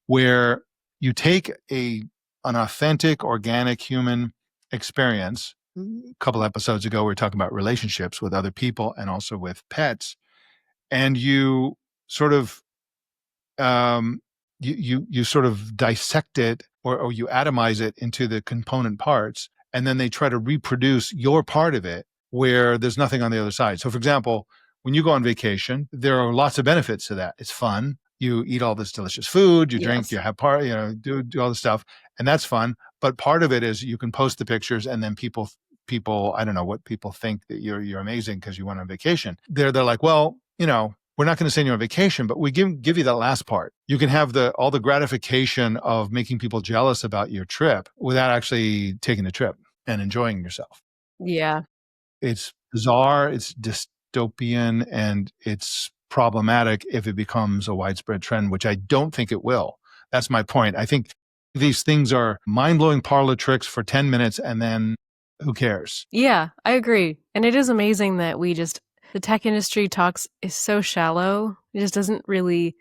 where you take an authentic, organic human experience. A couple episodes ago, we were talking about relationships with other people and also with pets, and you sort of you sort of dissect it, or you atomize it into the component parts, and then they try to reproduce your part of it where there's nothing on the other side. So, for example, when you go on vacation, there are lots of benefits to that. It's fun. You eat all this delicious food, you drink, Yes. you have do all this stuff, and that's fun. But part of it is you can post the pictures, and then people, I don't know what people think, that you're amazing because you went on vacation. They're like, well, we're not going to send you on vacation, but we give you that last part. You can have all the gratification of making people jealous about your trip without actually taking the trip and enjoying yourself. Yeah. It's bizarre, it's dystopian, and it's problematic if it becomes a widespread trend, which I don't think it will. That's my point. I think these things are mind-blowing parlor tricks for 10 minutes, and then who cares? Yeah, I agree. And it is amazing that the tech industry is so shallow. It just doesn't really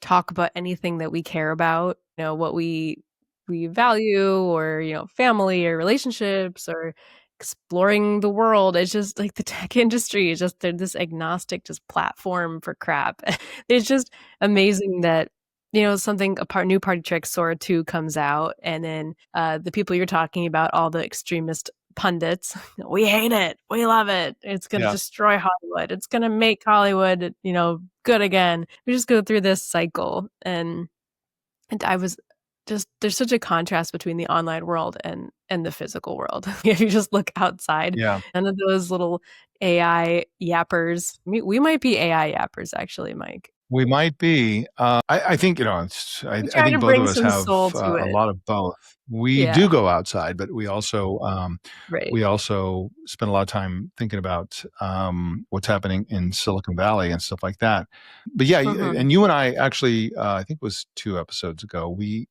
talk about anything that we care about, what we value, or, family or relationships or exploring the world. It's just like the tech industry is just, they're this agnostic just platform for crap. It's just amazing that new party trick Sora 2 comes out, and then the people you're talking about, all the extremist pundits, we hate it, we love it, it's going to Yeah. destroy Hollywood, it's going to make Hollywood good again. We just go through this cycle, and I was just, there's such a contrast between the online world and the physical world. If you just look outside, Yeah. none of those little AI yappers. We might be AI yappers, actually, Mike. We might be. I think, We I try think to both of bring us some have soul to a it. lot of both. We Yeah, do go outside, but right. we also spend a lot of time thinking about what's happening in Silicon Valley and stuff like that. But yeah, Hmm. and you and I actually, I think it was 2 episodes ago, we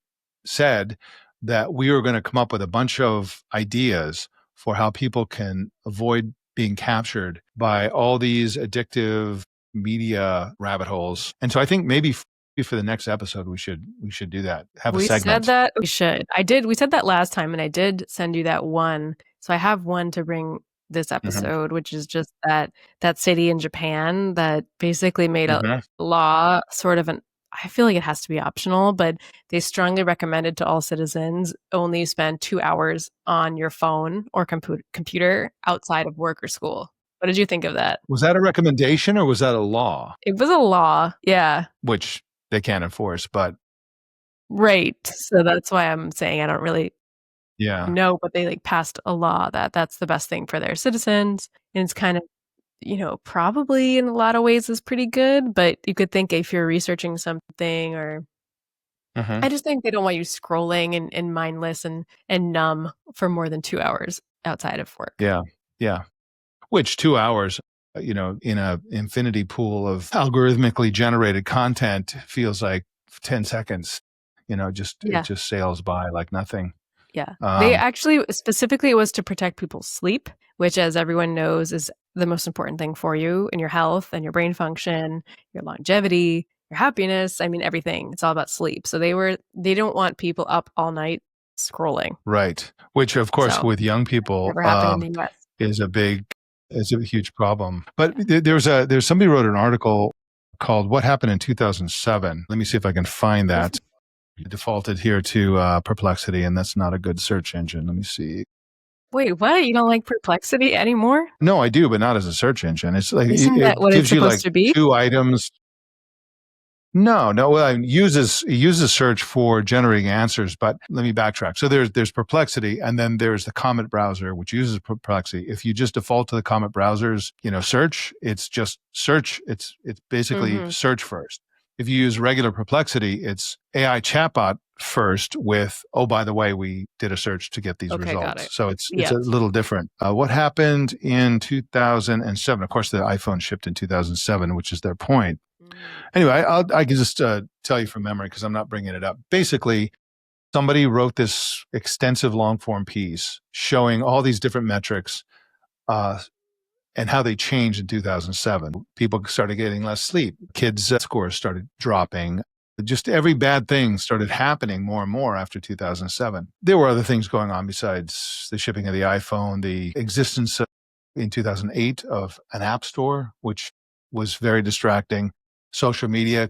said that we were going to come up with a bunch of ideas for how people can avoid being captured by all these addictive media rabbit holes. And so I think maybe for the next episode we should do that. Have a We said segment. that we should. We said that last time, and I did send you that one. So I have one to bring this Hmm. episode, which is just that city in Japan that basically made a Hmm. law, sort of an, I feel like it has to be optional, but they strongly recommended to all citizens only spend 2 hours on your phone or computer outside of work or school. What did you think of that? Was that a recommendation or was that a law? It was a law. Yeah. Which they can't enforce, but Right. So that's why I'm saying I don't really yeah. know, but they passed a law that that's the best thing for their citizens. And it's kind of, probably in a lot of ways is pretty good, but you could think if you're researching something, or Hmm. I just think they don't want you scrolling and mindless and numb for more than 2 hours outside of work. Yeah. Yeah. Which 2 hours, in a infinity pool of algorithmically generated content feels like 10 seconds. It Yeah. just sails by like nothing. Yeah. They Um, actually specifically, it was to protect people's sleep, which, as everyone knows, is the most important thing for you and your health and your brain function, your longevity, your happiness. I mean, everything. It's all about sleep. So they don't want people up all night scrolling. right. Which of course So with young people, never happened in the US. is a huge problem. But there's somebody wrote an article called "What Happened in 2007." Let me see if I can find that. It defaulted here to Perplexity, and that's not a good search engine. Let me see. Wait, what? You don't like Perplexity anymore? No, I do, but not as a search engine. It's like Isn't that it what it's gives you supposed like to be? two items. No. Well, it uses search for generating answers, but let me backtrack. So there's Perplexity, and then there's the Comet browser, which uses Perplexity. If you just default to the Comet browser's, search, it's just search. It's basically Mm-hmm. search first. If you use regular Perplexity, it's AI chatbot first with, oh, by the way, we did a search to get these Okay, got results. it. So it's a Yep. little different. What happened in 2007? Of course, the iPhone shipped in 2007, which is their point. Mm. Anyway, I can just tell you from memory because I'm not bringing it up. Basically, somebody wrote this extensive long form piece showing all these different metrics uh, and how they changed in 2007. People started getting less sleep. Kids' scores started dropping. Just every bad thing started happening more and more after 2007. There were other things going on besides the shipping of the iPhone, the existence in 2008 of an app store, which was very distracting. Social media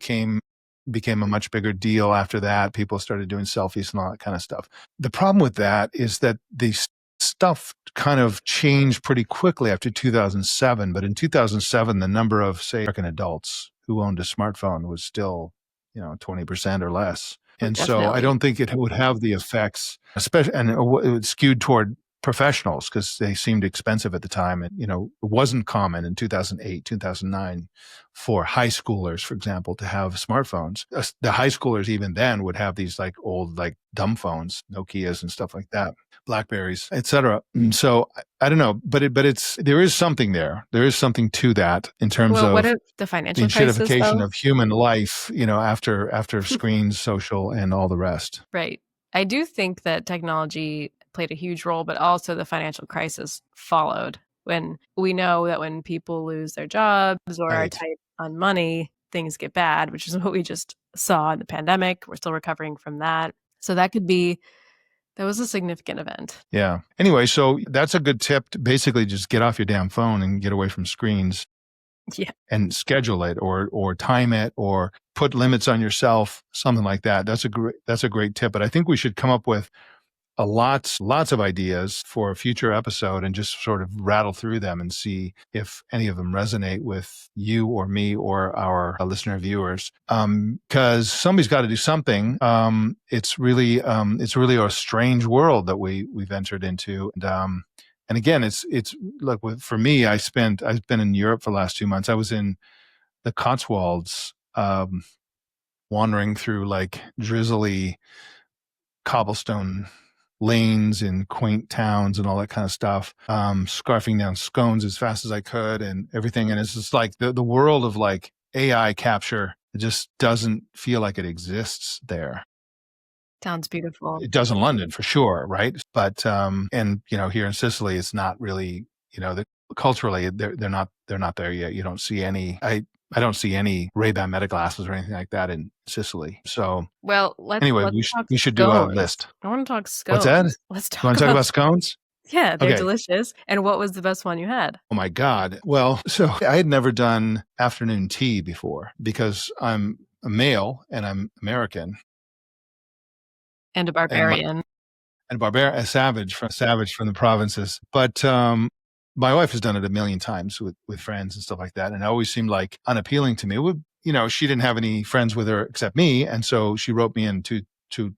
became a much bigger deal after that. People started doing selfies and all that kind of stuff. The problem with that is that the stuff kind of changed pretty quickly after 2007. But in 2007, the number of, say, American adults who owned a smartphone was still, 20% or less. Oh, And so I definitely. don't think it would have the effects, especially, and it was skewed toward professionals because they seemed expensive at the time. And, it wasn't common in 2008, 2009 for high schoolers, for example, to have smartphones. The high schoolers even then would have these like old, like dumb phones, Nokias and stuff like that, Blackberries, etc. And so I don't know, but there is something there. There is something to that in terms Well, what of if the the financial crisis, enshittification though? of human life, after screens, social, and all the rest. Right. I do think that technology played a huge role, but also the financial crisis followed. When we know that when people lose their jobs or are Right. tight on money, things get bad, which is what we just saw in the pandemic. We're still recovering from that. So that was a significant event. Yeah. Anyway, so that's a good tip to basically just get off your damn phone and get away from screens Yeah. and schedule it or time it or put limits on yourself, something like that. That's a great tip. But I think we should come up with lots of ideas for a future episode and just sort of rattle through them and see if any of them resonate with you or me or our listener viewers. Because somebody's got to do something. It's really a strange world that we've entered into. And again, it's like for me, I've been in Europe for the last 2 months. I was in the Cotswolds, wandering through like drizzly cobblestone lanes in quaint towns and all that kind of stuff, scarfing down scones as fast as I could and everything. And it's just like the world of like AI capture, it just doesn't feel like it exists there. Sounds beautiful. It does in London for sure, right? But and here in Sicily, it's not really, culturally they're not there yet. You don't see any. I don't see any Ray-Ban meta glasses or anything like that in Sicily. So Well, let's anyway, let's we should talk we should do a scones. list. I want to talk What's that? scones. Let's You want talk to talk about about scones? yeah, they're Okay. delicious. And what was the best one you had? Oh my God. Well, so I had never done afternoon tea before because I'm a male and I'm American And a and barbarian. a savage from the provinces. But my wife has done it a million times with friends and stuff like that, and it always seemed like unappealing to me. She didn't have any friends with her except me, and so she wrote me in two,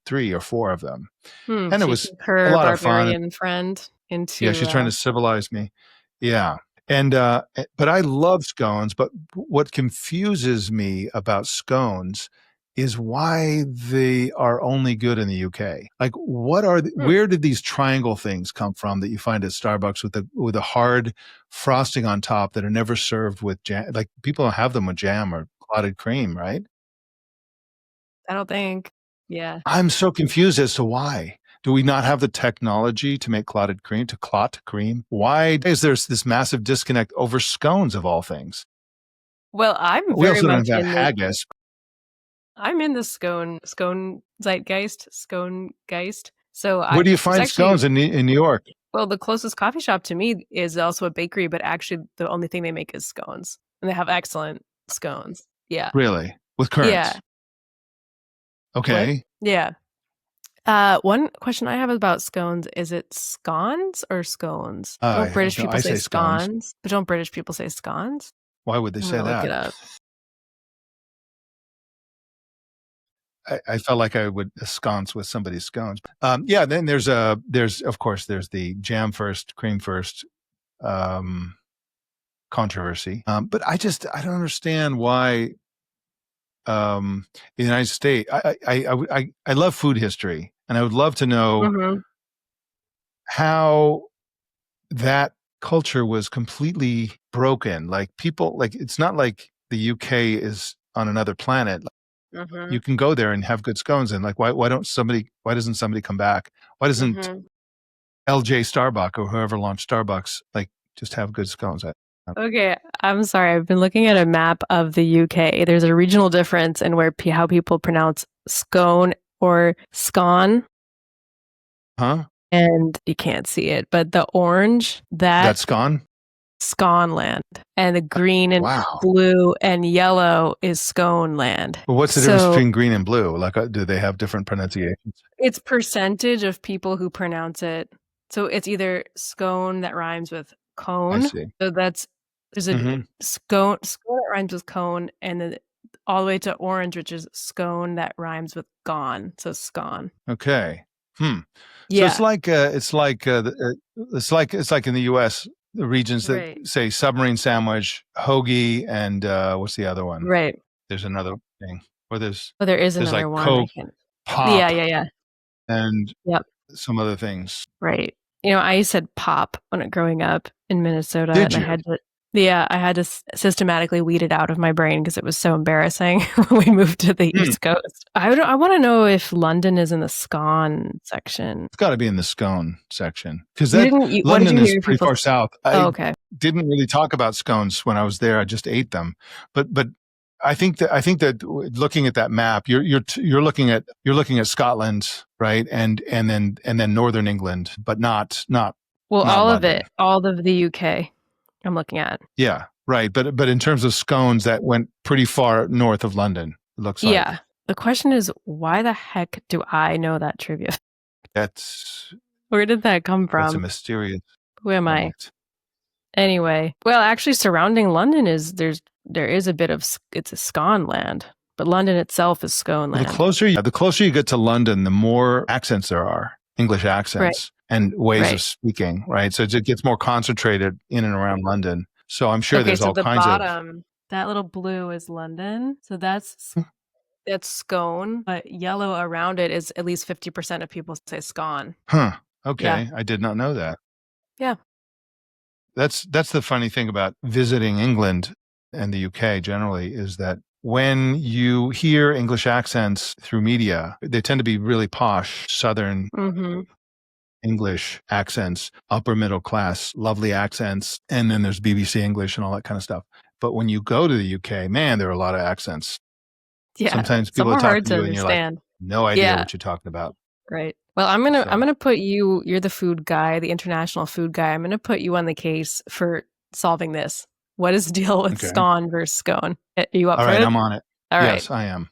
three, or four of them, and it She was took a her lot of fun. barbarian friend Yeah, into she's trying to civilize me. Yeah. And but I love scones, but what confuses me about scones is why they are only good in the UK. Like hmm, where did these triangle things come from that you find at Starbucks with a hard frosting on top that are never served with jam? Like people don't have them with jam or clotted cream, right? I don't think. Yeah. I'm so confused as to why. Do we not have the technology to make clot cream? Why is there this massive disconnect over scones of all things? Well, We also don't have haggis. I'm in the scone scone geist. So Where do you it's find actually scones in New York? well, the closest coffee shop to me is also a bakery, but actually the only thing they make is scones. And they have excellent scones. Yeah. Really? With Yeah. currants? What? Okay. Yeah. One question I have about scones, is it scones or scones? Don't British No, people I say say scones. scones? But don't British people say scones? Why would they I'm say gonna look that? it up. I felt like I would ensconce with somebody's scones. Yeah, then there's of course there's the jam first, cream first um, controversy. But I don't understand why in the United States I love food history, and I would love to know Hmm. how that culture was completely broken. Like people, like it's not like the UK is on another planet. Hmm. You can go there and have good scones, and like why doesn't somebody come back? Why doesn't Hmm. LJ Starbucks or whoever launched Starbucks like just have good scones? Okay, I'm sorry. I've been looking at a map of the UK. There's a regional difference in how people pronounce scone or scone, Huh? and you can't see it, but the orange, That's that's gone. scone land, and the green and Wow. blue and yellow is scone land. But what's the difference So between green and blue? Like, do they have different pronunciations? it's percentage of people who pronounce it. So it's either scone that rhymes with I cone. see. So there's a Hmm. scone that rhymes with cone, and then all the way to orange, which is scone that rhymes with gone. So scone. Okay. Hmm. So Yeah. it's like in the U.S. the regions that Right. say submarine sandwich, hoagie, and what's the other one? Right. There's another thing where But there is there's another like one. I Coke, can. Yeah. pop, Yeah. Yeah. and Yep. some other things. Right. I said pop when growing up in Minnesota, Did and you? I had to systematically weed it out of my brain because it was so embarrassing when we moved to the Hmm. East Coast. I want to know if London is in the scone section. It's got to be in the scone section because You that didn't, what did London you is hear pretty people? far south. Oh, I okay. didn't really talk about scones when I was there. I just ate them. But I think that looking at that map, you're looking at Scotland, right? And then northern England, but Well, not all of it, London. all of the UK, I'm looking at. Yeah, right. But in terms of scones, that went pretty far north of London. It looks like Yeah. The question is, why the heck do I know that trivia? that's Where did that come that's a from? mysterious Who am I? fact. Anyway, well, actually, surrounding London there is a bit of it's a scone land, but London itself is scone Well, land. the closer you get to London, the more accents there are, English Right, accents and ways of right. speaking, right? So it gets more concentrated in and around London. So I'm sure Okay, there's so all the kinds of, bottom, that little blue is London. So that's scone, but yellow around it is at least 50% of people say scone. huh? Yeah, Okay, I did not know that. yeah. That's the funny thing about visiting England and the UK generally is that when you hear English accents through media, they tend to be really posh, Southern Mm-hmm. English accents, upper middle class, lovely accents, and then there's BBC English and all that kind of stuff. But when you go to the UK, man, there are a lot of accents. Yeah, Sometimes some people are are hard talking to to you and you're like, understand. no idea Yeah, what you're talking about. right. Well, I'm So, gonna put you're the food guy, the international food guy. I'm gonna put you on the case for solving this. What is the deal with okay. scone versus scone? Are you up All for right, it? I'm on it. All right. Yes, I am.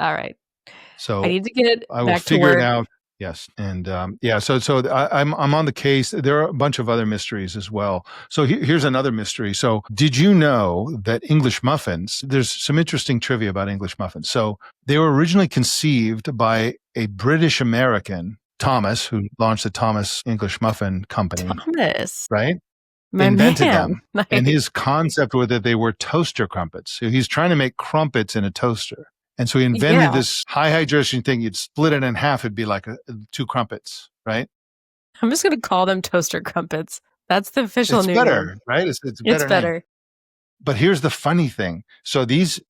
All right. I So need to get I will back to figure it work. out. Yes, and yeah. I'm on the case. There are a bunch of other mysteries as well. So here's another mystery. So did you know that English muffins? There's some interesting trivia about English muffins. So they were originally conceived by a British American, Thomas, who launched the Thomas English Muffin Company, Thomas, right? my Invented man. them. And Nice. his concept was that they were toaster crumpets. So he's trying to make crumpets in a toaster. And so he invented Yeah, this high hydration thing. You'd split it in half. It'd be like two crumpets, right? I'm just gonna call them toaster crumpets. That's the official It's new name. better, right? It's a It's better name. better. But here's the funny thing. So these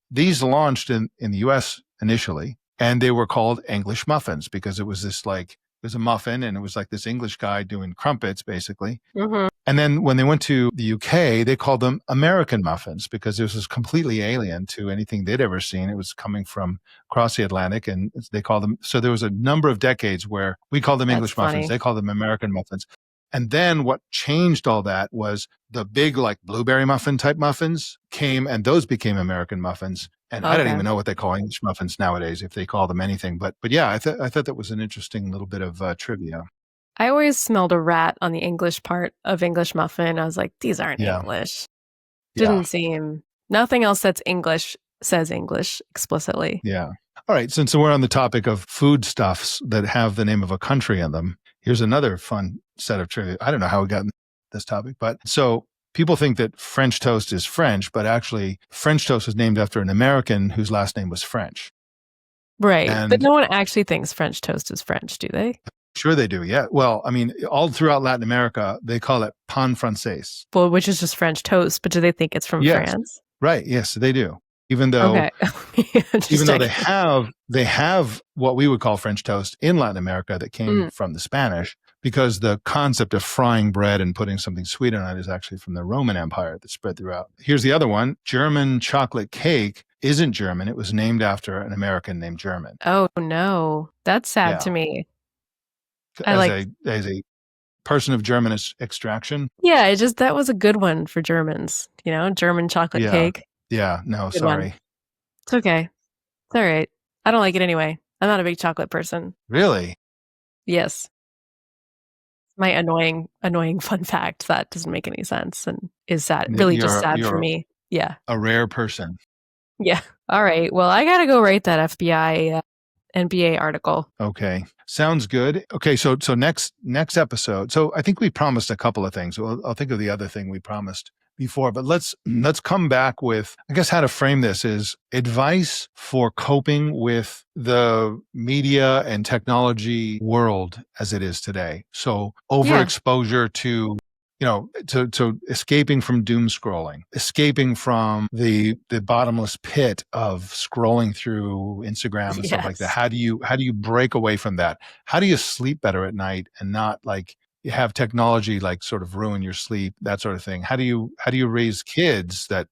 launched in the US initially, and they were called English muffins because it was this like, it was a muffin and it was like this English guy doing crumpets basically. Hmm. And then when they went to the UK, they called them American muffins because this was completely alien to anything they'd ever seen. It was coming from across the Atlantic, and they called them. So there was a number of decades where we called them That's English muffins, funny. they called them American muffins. And then what changed all that was the big like blueberry muffin type muffins came, and those became American muffins. And I don't Okay. even know what they call English muffins nowadays, if they call them anything. But yeah, I thought that was an interesting little bit of trivia. I always smelled a rat on the English part of English muffin. I was like, these aren't Yeah, English. yeah. Didn't seem, nothing else that's English says English explicitly. Yeah. All right, since we're on the topic of foodstuffs that have the name of a country in them, here's another fun set of trivia. I don't know how we got in this topic, but so people think that French toast is French, but actually French toast was named after an American whose last name was French. Right. But And no one actually thinks French toast is French, do they? sure they do, yeah. Well, I mean, all throughout Latin America, they call it pan francés. Well, which is just French toast, but do they think it's from Yes, France? right. Yes, they do. Even though Okay. even though they have what we would call French toast in Latin America that came from the Spanish, because the concept of frying bread and putting something sweet on it is actually from the Roman Empire that spread throughout. Here's the other one. German chocolate cake isn't German. It was named after an American named German. Oh, no. That's sad to me. As a person of German extraction. Yeah, that was a good one for Germans, German chocolate cake. Yeah, no, Good sorry. one. It's okay. It's all right. I don't like it anyway. I'm not a big chocolate person. Really? Yes. My annoying fun fact that doesn't make any sense and is sad. Really just sad for me. Yeah. A rare person. Yeah. All right. Well, I got to go write that FBI NBA article. Okay. Sounds good. Okay. So next episode. So I think we promised a couple of things. I'll think of the other thing we promised before, but let's come back with, I guess, how to frame this is advice for coping with the media and technology world as it is today. So overexposure to, to escaping from doom scrolling, escaping from the bottomless pit of scrolling through Instagram and stuff like that. How do you break away from that? How do you sleep better at night and not like you have technology like sort of ruin your sleep, that sort of thing? How do you raise kids that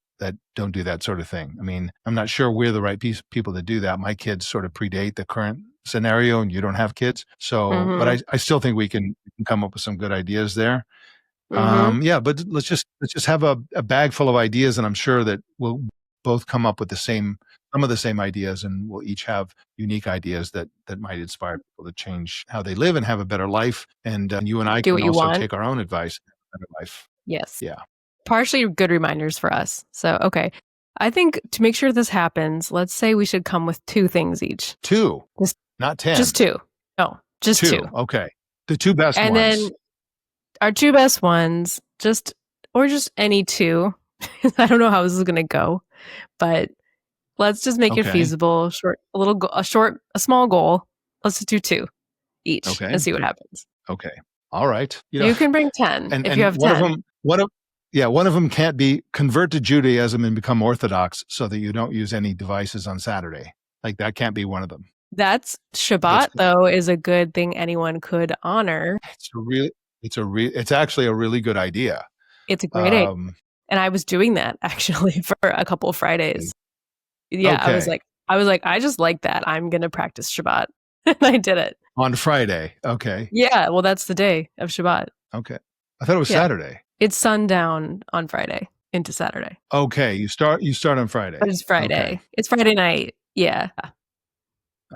don't do that sort of thing? I mean, I'm not sure we're the right people to do that. My kids sort of predate the current scenario and you don't have kids. So, but I still think we can come up with some good ideas there. But let's just have a bag full of ideas, and I'm sure that we'll both come up with some of the same ideas, and we'll each have unique ideas that might inspire people to change how they live and have a better life. And you and I can also take our own advice and have a better life. Yes. Yeah. Partially good reminders for us. So, okay. I think to make sure this happens, let's say we should come with 2 things each. 2? Not 10. Just 2. No, just 2. Okay. The 2 best ones. And then our 2 best ones, just any 2. I don't know how this is going to go, but let's just make it feasible. A small goal. Let's just do 2 each and see what happens. Okay. All right. You can bring 10 if you have 10. One of them can't be convert to Judaism and become Orthodox so that you don't use any devices on Saturday. Like that can't be one of them. That's Shabbat, though, is a good thing anyone could honor. It's actually a really good idea. It's a great idea. And I was doing that actually for a couple of Fridays. Yeah, okay. I was like, I just like that. I'm going to practice Shabbat. And I did it. On Friday. Okay. Yeah, well, that's the day of Shabbat. Okay. I thought it was Saturday. It's sundown on Friday into Saturday. Okay, you start on Friday. But it's Friday. Okay. It's Friday night. Yeah.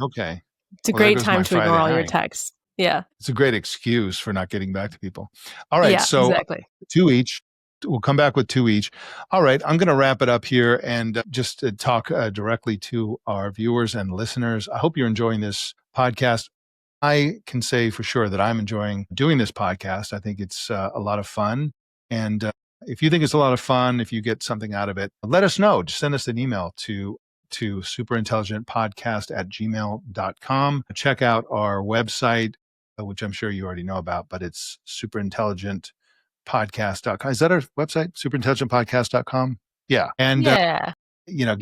Okay. It's a great time to ignore all your texts. Yeah. It's a great excuse for not getting back to people. All right. So exactly. 2 each. We'll come back with 2 each. All right. I'm going to wrap it up here and just talk directly to our viewers and listeners. I hope you're enjoying this podcast. I can say for sure that I'm enjoying doing this podcast. I think it's a lot of fun. And if you think it's a lot of fun, if you get something out of it, let us know. Just send us an email to superintelligentpodcast@gmail.com. Check out our website, which I'm sure you already know about, but it's superintelligentpodcast.com. Is that our website? Superintelligentpodcast.com? Yeah. And, give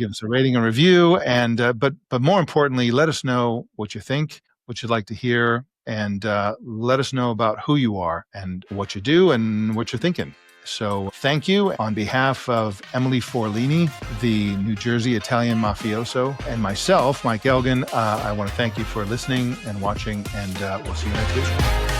us a rating and review. And, but more importantly, let us know what you think, what you'd like to hear, and let us know about who you are and what you do and what you're thinking. So thank you on behalf of Emily Forlini, the New Jersey Italian mafioso, and myself, Mike Elgin. I want to thank you for listening and watching, and we'll see you next week.